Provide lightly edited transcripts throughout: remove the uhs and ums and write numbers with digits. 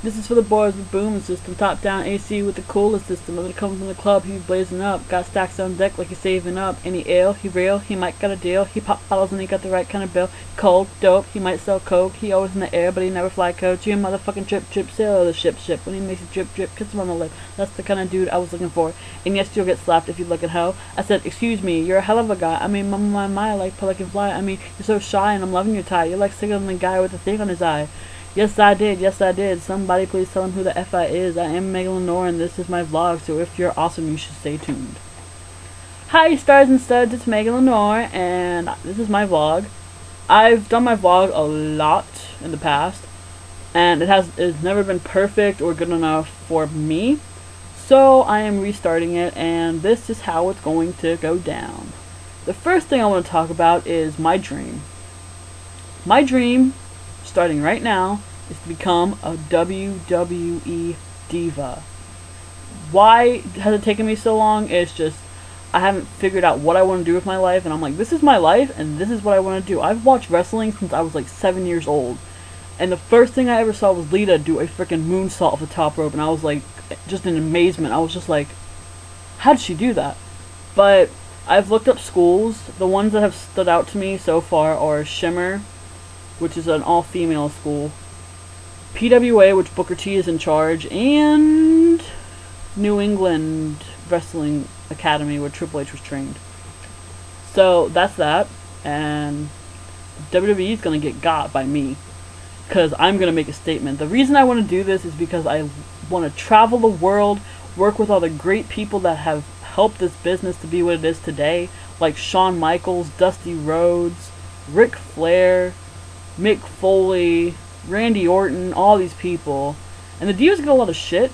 This is for the boys with booming system, top down AC with the coolest system. When it comes from the club, he blazing up. Got stacks on deck like he's saving up. Any ill, he real, he might got a deal. He pop bottles and he got the right kind of bill. Cold, dope, he might sell coke. He always in the air, but he never fly coach. You motherfucking drip, drip, sail the ship. When he makes a drip, drip, kiss him on the lip. That's the kind of dude I was looking for. And yes, you'll get slapped if you look at hoe. I said, excuse me, you're a hell of a guy. I mean, my, like Pelican Fly. I mean, you're so shy and I'm loving your tie. You're like sicker than the guy with the thing on his eye. Yes, I did. Somebody please tell him who the F I is. I am Megan Lenore, and this is my vlog, so if you're awesome, you should stay tuned. Hi, stars and studs, it's Megan Lenore, and this is my vlog. I've done my vlog a lot in the past, and it's never been perfect or good enough for me, so I am restarting it, and this is how it's going to go down. The first thing I want to talk about is my dream. My dream, starting right now, is to become a WWE diva. Why has it taken me so long? It's just I haven't figured out what I want to do with my life, and I'm like, this is my life and this is what I want to do. I've watched wrestling since I was like 7 years old, and the first thing I ever saw was Lita do a freaking moonsault off the top rope, and I was like just in amazement. I was just like, how did she do that? But I've looked up schools. The ones that have stood out to me so far are Shimmer, which is an all-female school, PWA, which Booker T is in charge, and New England Wrestling Academy, where Triple H was trained. So that's that, and WWE is going to get got by me, because I'm going to make a statement. The reason I want to do this is because I want to travel the world, work with all the great people that have helped this business to be what it is today, like Shawn Michaels, Dusty Rhodes, Ric Flair, Mick Foley, Randy Orton, all these people. And the divas get a lot of shit,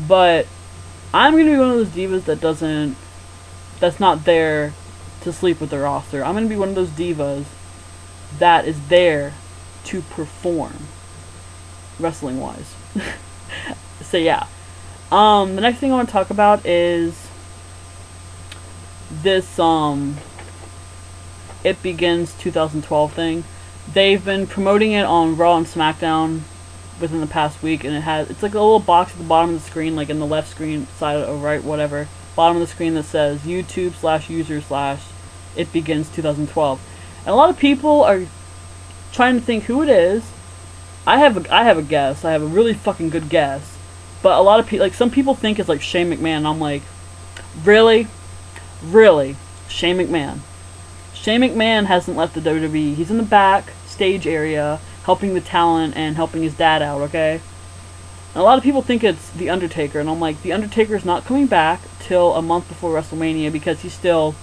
but I'm going to be one of those divas that's not there to sleep with their roster. I'm going to be one of those divas that is there to perform, wrestling wise. So yeah. The next thing I want to talk about is this It Begins 2012 thing. They've been promoting it on Raw and SmackDown within the past week, and it's like a little box at the bottom of the screen, like in the left screen side or right, whatever, bottom of the screen that says YouTube/user/It Begins 2012. And a lot of people are trying to think who it is. I have a guess. I have a really fucking good guess. But a lot of people, like some people think it's like Shane McMahon, and I'm like, really? Really? Shane McMahon. Shane McMahon hasn't left the WWE. He's in the back stage area helping the talent and helping his dad out, okay? And a lot of people think it's The Undertaker, and I'm like, The Undertaker's not coming back till a month before WrestleMania because he's still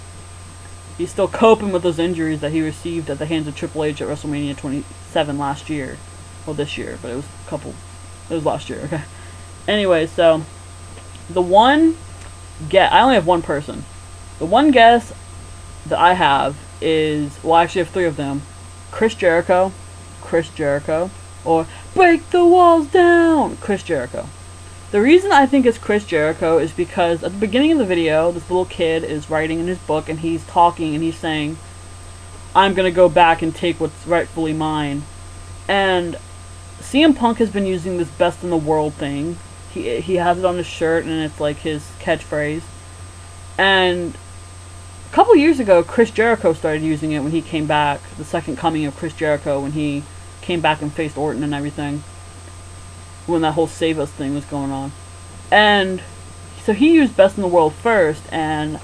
coping with those injuries that he received at the hands of Triple H at WrestleMania 27 last year. Well, this year, but it was last year, okay? Anyway, so I only have one person. The one guess that I have is, well, I actually have three of them. Chris Jericho, or Break the Walls Down, Chris Jericho. The reason I think it's Chris Jericho is because at the beginning of the video, this little kid is writing in his book, and he's talking, and he's saying, I'm gonna go back and take what's rightfully mine. And CM Punk has been using this best in the world thing. He has it on his shirt, and it's like his catchphrase. And a couple years ago, Chris Jericho started using it when he came back, the second coming of Chris Jericho, when he came back and faced Orton and everything, when that whole Save Us thing was going on. And so he used Best in the World first, and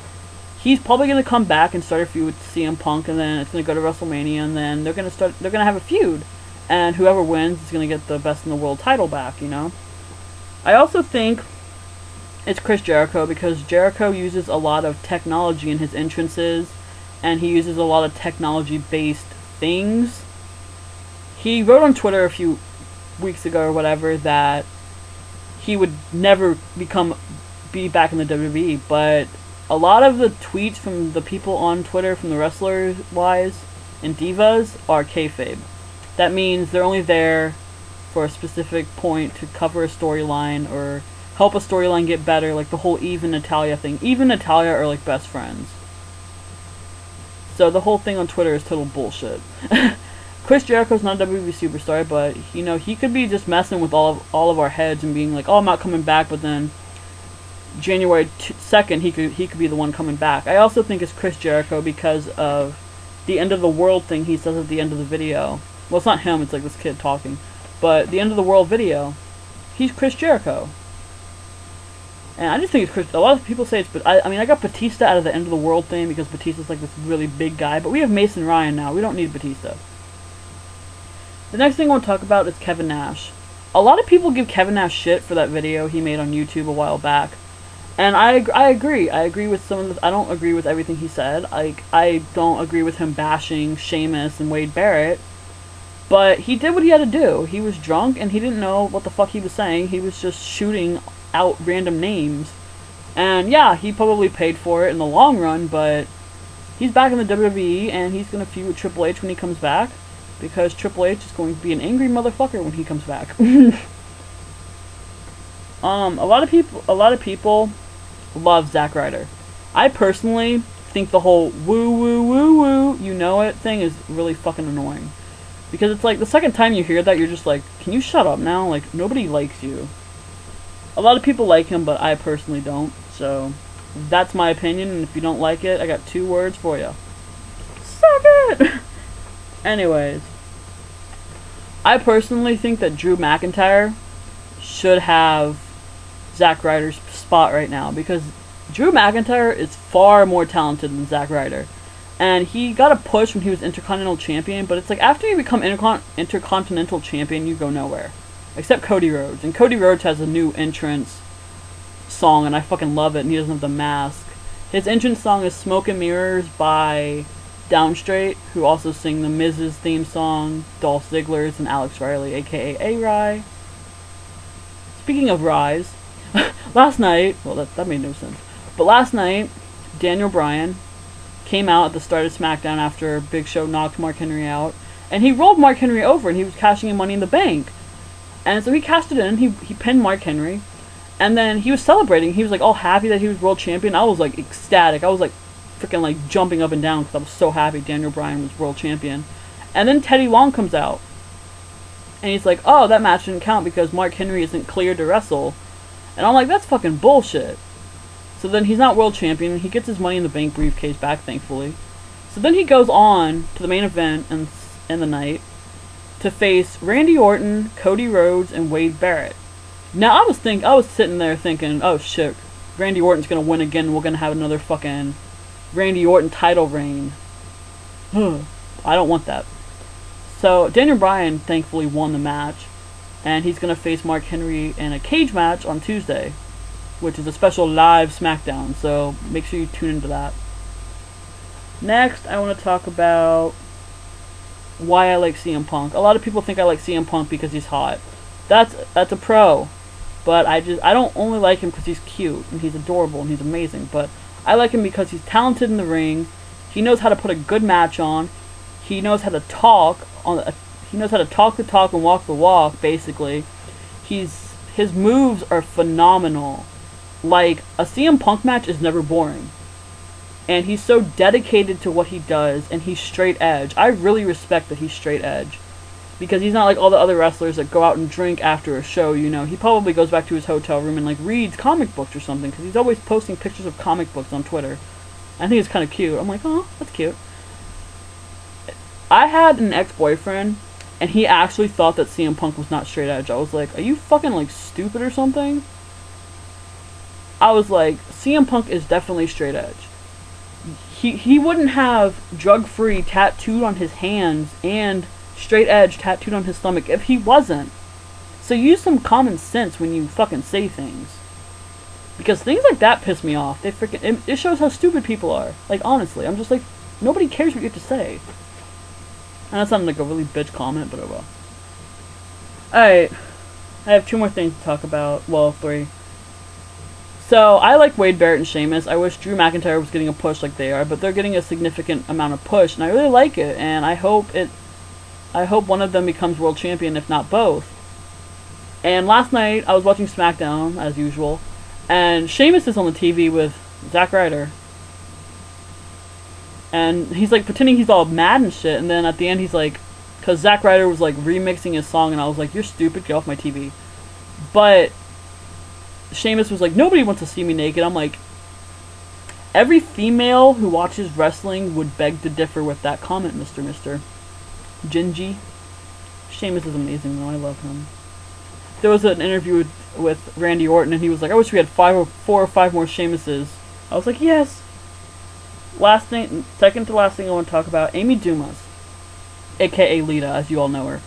he's probably going to come back and start a feud with CM Punk, and then it's going to go to WrestleMania, and then they're going to have a feud, and whoever wins is going to get the Best in the World title back, you know? I also think it's Chris Jericho because Jericho uses a lot of technology in his entrances, and he uses a lot of technology-based things. He wrote on Twitter a few weeks ago or whatever that he would never be back in the WWE, but a lot of the tweets from the people on Twitter, from the wrestlers-wise and divas, are kayfabe. That means they're only there for a specific point to cover a storyline or help a storyline get better, like the whole Eve and Natalya thing. Eve and Natalya are like best friends. So the whole thing on Twitter is total bullshit. Chris Jericho's not a WWE superstar, but you know, he could be just messing with all of our heads and being like, "Oh, I'm not coming back," but then January 2nd, he could be the one coming back. I also think it's Chris Jericho because of the end of the world thing he says at the end of the video. Well, it's not him, it's like this kid talking. But the end of the world video, he's Chris Jericho. And I just think it's Chris. A lot of people say it's, but I mean, I got Batista out of the end of the world thing because Batista's like this really big guy. But we have Mason Ryan now. We don't need Batista. The next thing I want to talk about is Kevin Nash. A lot of people give Kevin Nash shit for that video he made on YouTube a while back. And I agree. I agree with some of the... I don't agree with everything he said. I don't agree with him bashing Sheamus and Wade Barrett. But he did what he had to do. He was drunk and he didn't know what the fuck he was saying. He was just shooting out random names. And yeah, he probably paid for it in the long run, but he's back in the WWE and he's going to feud with Triple H when he comes back. Because Triple H is going to be an angry motherfucker when he comes back. A lot of people love Zack Ryder. I personally think the whole woo woo woo woo, you know it thing is really fucking annoying. Because it's like the second time you hear that, you're just like, can you shut up now? Like, nobody likes you. A lot of people like him, but I personally don't. So, that's my opinion, and if you don't like it, I got 2 words for you. Suck it! Anyways, I personally think that Drew McIntyre should have Zack Ryder's spot right now, because Drew McIntyre is far more talented than Zack Ryder. And he got a push when he was Intercontinental Champion, but it's like after you become Intercontinental Champion, you go nowhere. Except Cody Rhodes. And Cody Rhodes has a new entrance song, and I fucking love it, and he doesn't have the mask. His entrance song is Smoke and Mirrors by Downstraight, who also sing the Miz's theme song, Dolph Ziggler's, and Alex Riley, aka A-Rai. Speaking of Rise, last night, well that made no sense, but last night, Daniel Bryan came out at the start of SmackDown after Big Show knocked Mark Henry out, and he rolled Mark Henry over, and he was cashing in Money in the Bank. And so he cashed it in, he pinned Mark Henry, and then he was celebrating. He was like all happy that he was world champion. I was like ecstatic. I was like freaking like jumping up and down because I was so happy Daniel Bryan was world champion. And then Teddy Long comes out, and he's like, oh, that match didn't count because Mark Henry isn't cleared to wrestle. And I'm like, that's fucking bullshit. So then he's not world champion. He gets his Money in the Bank briefcase back, thankfully. So then he goes on to the main event in the night to face Randy Orton, Cody Rhodes, and Wade Barrett. Now I was sitting there thinking, oh shit, Randy Orton's gonna win again. We're gonna have another fucking Randy Orton title reign. I don't want that. So Daniel Bryan thankfully won the match, and he's gonna face Mark Henry in a cage match on Tuesday, which is a special live SmackDown, so make sure you tune into that. Next, I want to talk about why I like CM Punk. A lot of people think I like CM Punk because he's hot. That's a pro, but I don't only like him because he's cute and he's adorable and he's amazing, but I like him because he's talented in the ring. He knows how to put a good match on. He knows how to talk he knows how to talk the talk and walk the walk, basically. His moves are phenomenal. Like, a CM Punk match is never boring. And he's so dedicated to what he does, and he's straight edge. I really respect that he's straight edge. Because he's not like all the other wrestlers that go out and drink after a show, you know. He probably goes back to his hotel room and, like, reads comic books or something, because he's always posting pictures of comic books on Twitter. I think it's kind of cute. I'm like, oh, that's cute. I had an ex-boyfriend, and he actually thought that CM Punk was not straight edge. I was like, are you fucking, like, stupid or something? I was like, CM Punk is definitely straight edge. He wouldn't have drug-free tattooed on his hands and straight edge tattooed on his stomach if he wasn't. So use some common sense when you fucking say things. Because things like that piss me off. It shows how stupid people are. Like, honestly, I'm just like, nobody cares what you have to say. And that sounded like a really bitch comment, but oh well. Alright, I have 2 more things to talk about. Well, 3. So, I like Wade Barrett and Sheamus. I wish Drew McIntyre was getting a push like they are, but they're getting a significant amount of push, and I really like it, and I hope one of them becomes world champion, if not both. And last night, I was watching SmackDown, as usual, and Sheamus is on the TV with Zack Ryder. And he's like pretending he's all mad and shit, and then at the end he's like Because Zack Ryder was like remixing his song, and I was like, you're stupid, get off my TV. But Sheamus was like, nobody wants to see me naked. I'm like, every female who watches wrestling would beg to differ with that comment, Mr. Gingy. Sheamus is amazing though, I love him. There was an interview with Randy Orton, and he was like, I wish we had 4 or 5 more Sheamuses. I was like, yes. Second to last thing I want to talk about, Amy Dumas, aka Lita, as you all know her.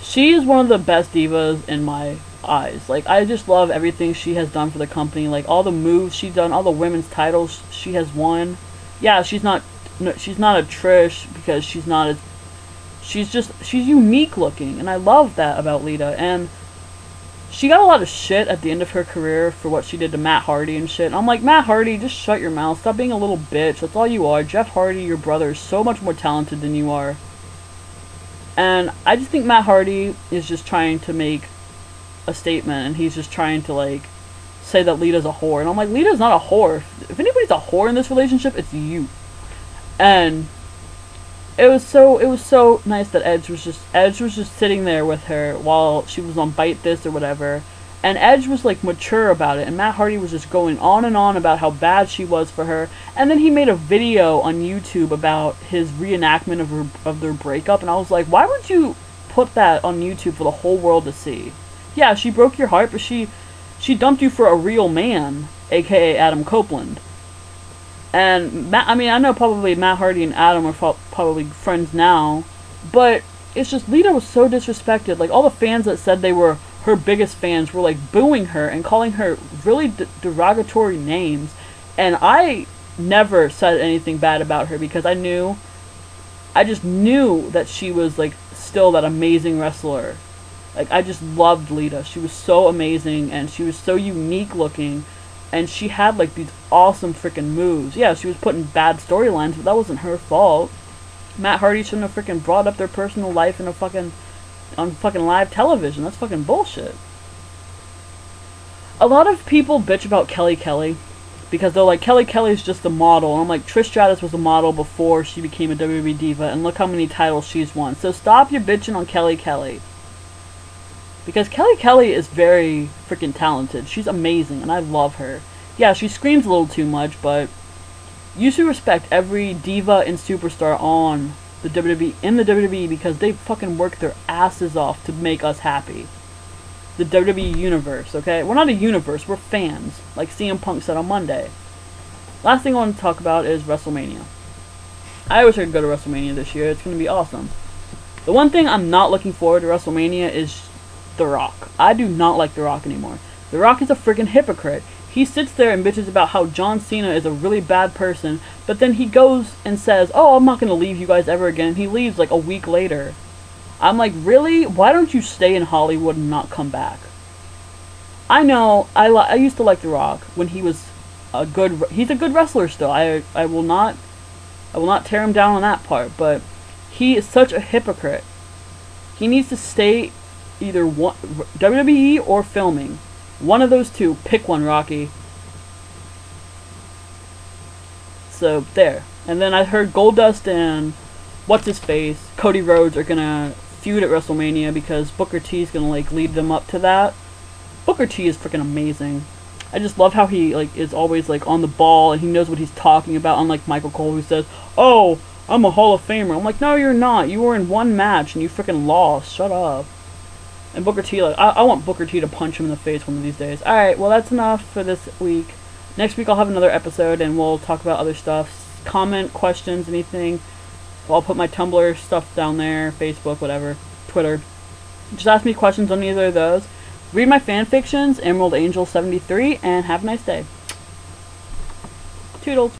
She is one of the best divas in my eyes. Like, I just love everything she has done for the company. Like, all the moves she's done, all the women's titles she has won. Yeah, she's not a Trish, because she's not as... She's unique looking, and I love that about Lita. And she got a lot of shit at the end of her career for what she did to Matt Hardy and shit. And I'm like, Matt Hardy, just shut your mouth. Stop being a little bitch. That's all you are. Jeff Hardy, your brother, is so much more talented than you are. And I just think Matt Hardy is just trying to make a statement, and he's just trying to, like, say that Lita's a whore. And I'm like, Lita's not a whore. If anybody's a whore in this relationship, it's you. And it was so nice that Edge was just sitting there with her while she was on Bite This or whatever, and Edge was like mature about it, and Matt Hardy was just going on and on about how bad she was for her, and then he made a video on YouTube about his reenactment of their breakup, and I was like, why would you put that on YouTube for the whole world to see? Yeah, she broke your heart, but she dumped you for a real man, aka Adam Copeland. And, I know probably Matt Hardy and Adam are probably friends now, but it's just, Lita was so disrespected. Like, all the fans that said they were her biggest fans were, like, booing her and calling her really derogatory names. And I never said anything bad about her, because I just knew that she was, like, still that amazing wrestler. Like, I just loved Lita. She was so amazing, and she was so unique looking. And she had, like, these awesome freaking moves. Yeah, she was put in bad storylines, but that wasn't her fault. Matt Hardy shouldn't have freaking brought up their personal life on fucking live television. That's fucking bullshit. A lot of people bitch about Kelly Kelly, because they're like, Kelly Kelly's just a model. And I'm like, Trish Stratus was a model before she became a WWE diva, and look how many titles she's won. So stop your bitching on Kelly Kelly. Because Kelly Kelly is very freaking talented. She's amazing, and I love her. Yeah, she screams a little too much, but you should respect every diva and superstar on the WWE, because they fucking work their asses off to make us happy. The WWE universe, okay? We're not a universe, we're fans, like CM Punk said on Monday. Last thing I want to talk about is WrestleMania. I wish I could go to WrestleMania this year. It's going to be awesome. The one thing I'm not looking forward to WrestleMania is The Rock. I do not like The Rock anymore. The Rock is a freaking hypocrite. He sits there and bitches about how John Cena is a really bad person, but then he goes and says, oh, I'm not going to leave you guys ever again. He leaves like a week later. I'm like, really? Why don't you stay in Hollywood and not come back? I know, I used to like The Rock when he was he's a good wrestler still. I will not tear him down on that part, but he is such a hypocrite. He needs to stay either WWE or filming. One of those two. Pick one, Rocky. So, there. And then I heard Goldust and what's-his-face, Cody Rhodes, are gonna feud at WrestleMania because Booker T is gonna, like, lead them up to that. Booker T is freaking amazing. I just love how he, like, is always, like, on the ball and he knows what he's talking about, unlike Michael Cole, who says, oh, I'm a Hall of Famer. I'm like, no, you're not. You were in one match and you freaking lost. Shut up. And Booker T, like, I want Booker T to punch him in the face one of these days. Alright, well, that's enough for this week. Next week I'll have another episode and we'll talk about other stuff. Comment, questions, anything. Well, I'll put my Tumblr stuff down there, Facebook, whatever, Twitter. Just ask me questions on either of those. Read my fan fictions, Emerald Angel 73, and have a nice day. Toodles.